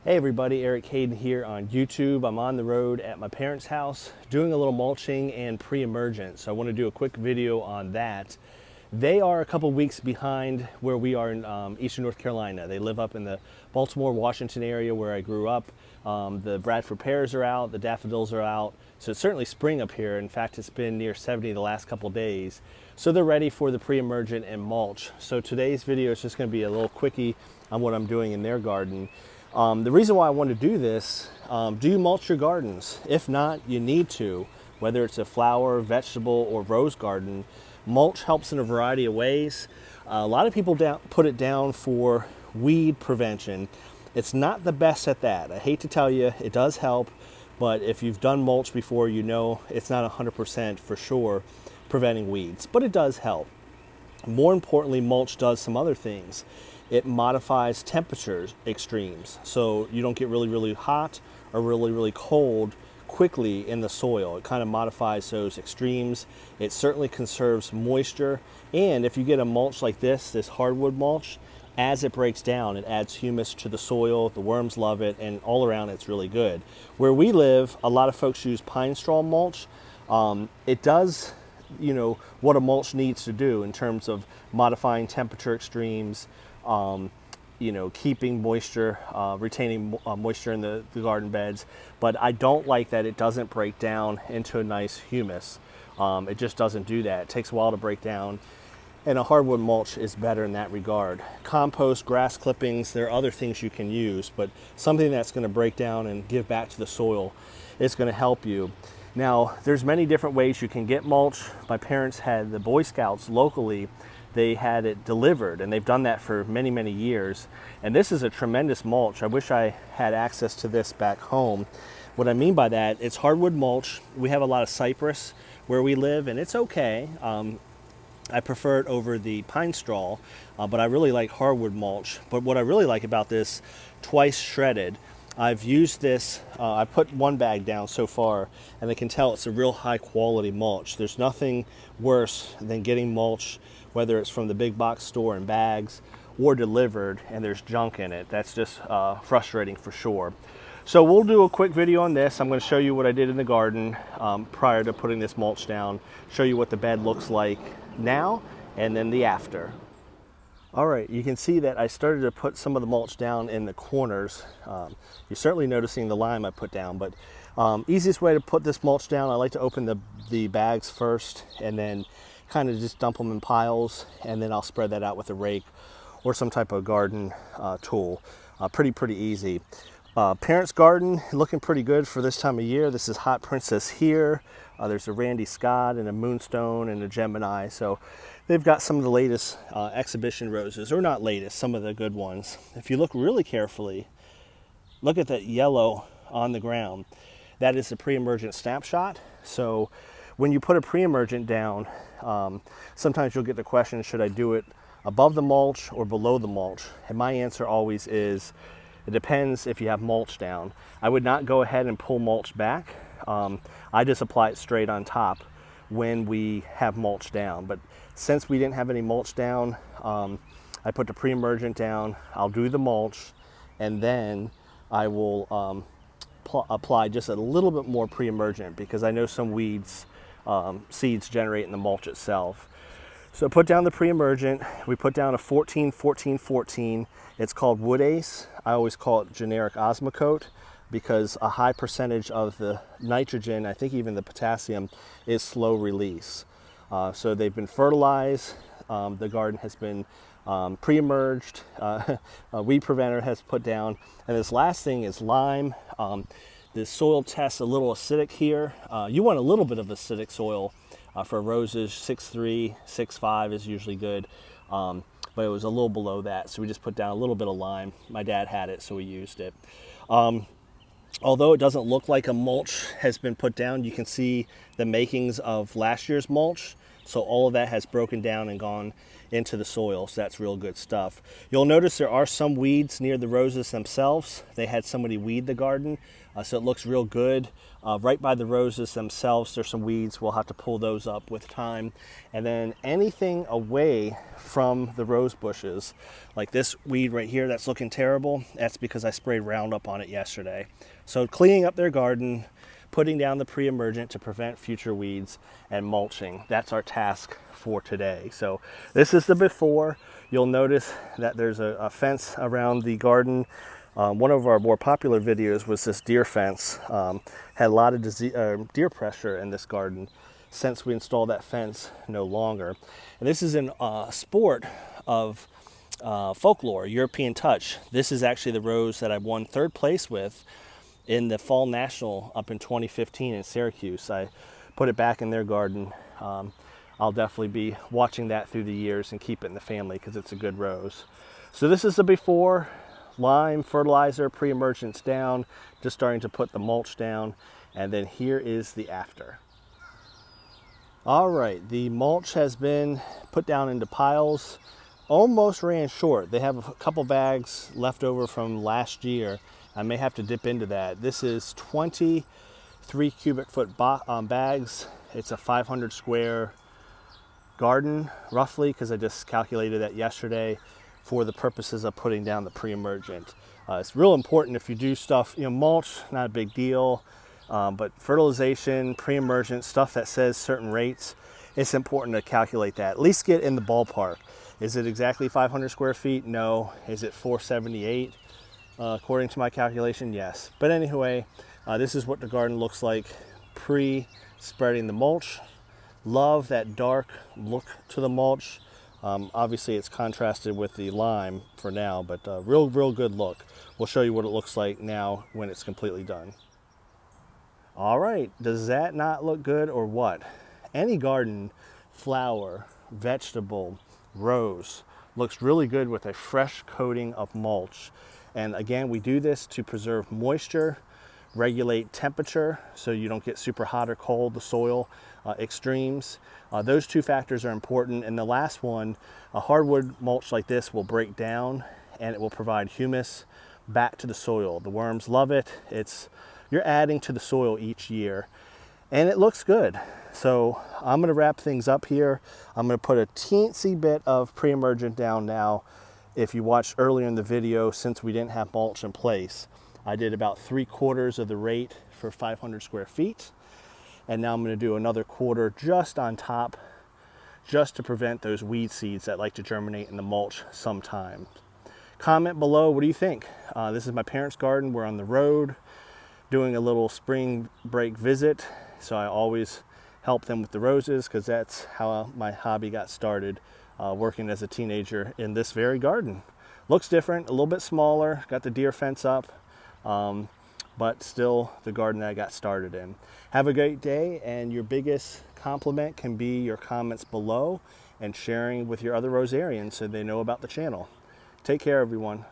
Hey everybody, Eric Hayden here on YouTube. I'm on the road at my parents' house doing a little mulching and pre-emergent. So I want to do a quick video on that. They are a couple weeks behind where we are in Eastern North Carolina. They live up in the Baltimore, Washington area where I grew up. The Bradford pears are out, the daffodils are out. So it's certainly spring up here. In fact, it's been near 70 the last couple days. So they're ready for the pre-emergent and mulch. So today's video is just going to be a little quickie on what I'm doing in their garden. The reason why I want to do this, do you mulch your gardens? If not, you need to. Whether it's a flower, vegetable, or rose garden, mulch helps in a variety of ways. A lot of people put it down for weed prevention. It's not the best at that. I hate to tell you, it does help, but if you've done mulch before, you know it's not 100% for sure preventing weeds, but it does help. More importantly, mulch does some other things. It modifies temperature extremes, so you don't get really hot or really cold quickly in the soil. It kind of modifies those extremes. It certainly conserves moisture, and if you get a mulch like this hardwood mulch, as it breaks down, it adds humus to the soil. The worms love it, and all around it's really good. Where we live, a lot of folks use pine straw mulch. It does, you know, what a mulch needs to do in terms of modifying temperature extremes, you know, keeping moisture, retaining moisture in the garden beds. But I don't like that it doesn't break down into a nice humus. It just doesn't do that. It takes a while to break down. And a hardwood mulch is better in that regard. Compost, grass clippings, there are other things you can use, but something that's going to break down and give back to the soil is going to help you. Now, there's many different ways you can get mulch. My parents had the Boy Scouts locally. They had it delivered, and they've done that for many years. And this is a tremendous mulch. I wish I had access to this back home. What I mean by that, it's hardwood mulch. We have a lot of cypress where we live, and it's okay. I prefer it over the pine straw, but I really like hardwood mulch. But what I really like about this, twice shredded, I've used this, I put one bag down so far, and I can tell it's a real high quality mulch. There's nothing worse than getting mulch, whether it's from the big box store in bags or delivered, and there's junk in it. That's just frustrating for sure. So we'll do a quick video on this. I'm going to show you what I did in the garden prior to putting this mulch down, show you what the bed looks like now, and then the after. All right, you can see that I started to put some of the mulch down in the corners. You're certainly noticing the lime I put down, but easiest way to put this mulch down, I like to open the bags first and then kind of just dump them in piles, and then I'll spread that out with a rake or some type of garden tool. Pretty easy. Parents' garden looking pretty good for this time of year. This is Hot Princess here. There's a Randy Scott and a Moonstone and a Gemini. So they've got some of the latest exhibition roses, or not latest, some of the good ones. If you look really carefully, look at that yellow on the ground. That is a pre-emergent snapshot. So when you put a pre-emergent down, sometimes you'll get the question, should I do it above the mulch or below the mulch? And my answer always is, it depends if you have mulch down. I would not go ahead and pull mulch back. I just apply it straight on top when we have mulch down. But since we didn't have any mulch down, I put the pre-emergent down, I'll do the mulch, and then I will apply just a little bit more pre-emergent, because I know some weeds, seeds generate in the mulch itself. So put down the pre-emergent. We put down a 14-14-14. It's called Wood Ace. I always call it generic Osmocote, because a high percentage of the nitrogen, I think even the potassium, is slow release. So they've been fertilized. The garden has been pre-emerged. A weed preventer has put down. And this last thing is lime. The soil tests a little acidic here. You want a little bit of acidic soil for roses. 6.3, 6.5 is usually good. But it was a little below that, so we just put down a little bit of lime. My dad had it, so we used it. Although it doesn't look like a mulch has been put down, you can see the makings of last year's mulch. So all of that has broken down and gone into the soil, so that's real good stuff. You'll notice there are some weeds near the roses themselves. They had somebody weed the garden, so it looks real good. Right by the roses themselves, there's some weeds. We'll have to pull those up with time. And then anything away from the rose bushes, like this weed right here that's looking terrible, that's because I sprayed Roundup on it yesterday. So cleaning up their garden, putting down the pre-emergent to prevent future weeds, and mulching. That's our task for today. So this is the before. You'll notice that there's a fence around the garden. One of our more popular videos was this deer fence. Had a lot of deer pressure in this garden. Since we installed that fence, no longer. And this is in sport of folklore, European touch. This is actually the rose that I won 3rd place with in the Fall National up in 2015 in Syracuse. I put it back in their garden. I'll definitely be watching that through the years and keep it in the family because it's a good rose. So this is the before. Lime, fertilizer, pre-emergence down, just starting to put the mulch down, and then here is the after. All right, the mulch has been put down into piles. Almost ran short. They have a couple bags left over from last year. I may have to dip into that. This is 23 cubic foot bags. It's a 500 square garden, roughly, because I just calculated that yesterday for the purposes of putting down the pre-emergent. It's real important if you do stuff, mulch, not a big deal, but fertilization, pre-emergent, stuff that says certain rates, it's important to calculate that. At least get in the ballpark. Is it exactly 500 square feet? No. Is it 478? According to my calculation, yes. But anyway, this is what the garden looks like pre-spreading the mulch. Love that dark look to the mulch. Obviously it's contrasted with the lime for now, but real good look. We'll show you what it looks like now when it's completely done. All right, does that not look good or what? Any garden, flower, vegetable, rose, looks really good with a fresh coating of mulch. And again, we do this to preserve moisture, regulate temperature so you don't get super hot or cold, the soil extremes. Those 2 factors are important. And the last one, a hardwood mulch like this will break down and it will provide humus back to the soil. The worms love it. You're adding to the soil each year and it looks good. So I'm gonna wrap things up here. I'm gonna put a teensy bit of pre-emergent down now. If you watched earlier in the video, since we didn't have mulch in place, I did about 3/4 of the rate for 500 square feet. And now I'm going to do another quarter just on top, just to prevent those weed seeds that like to germinate in the mulch sometimes. Comment below, what do you think? This is my parents' garden. We're on the road doing a little spring break visit. So I always help them with the roses because that's how my hobby got started, working as a teenager in this very garden. Looks different, a little bit smaller, got the deer fence up. But still the garden that I got started in. Have a great day, and your biggest compliment can be your comments below and sharing with your other Rosarians so they know about the channel. Take care, everyone.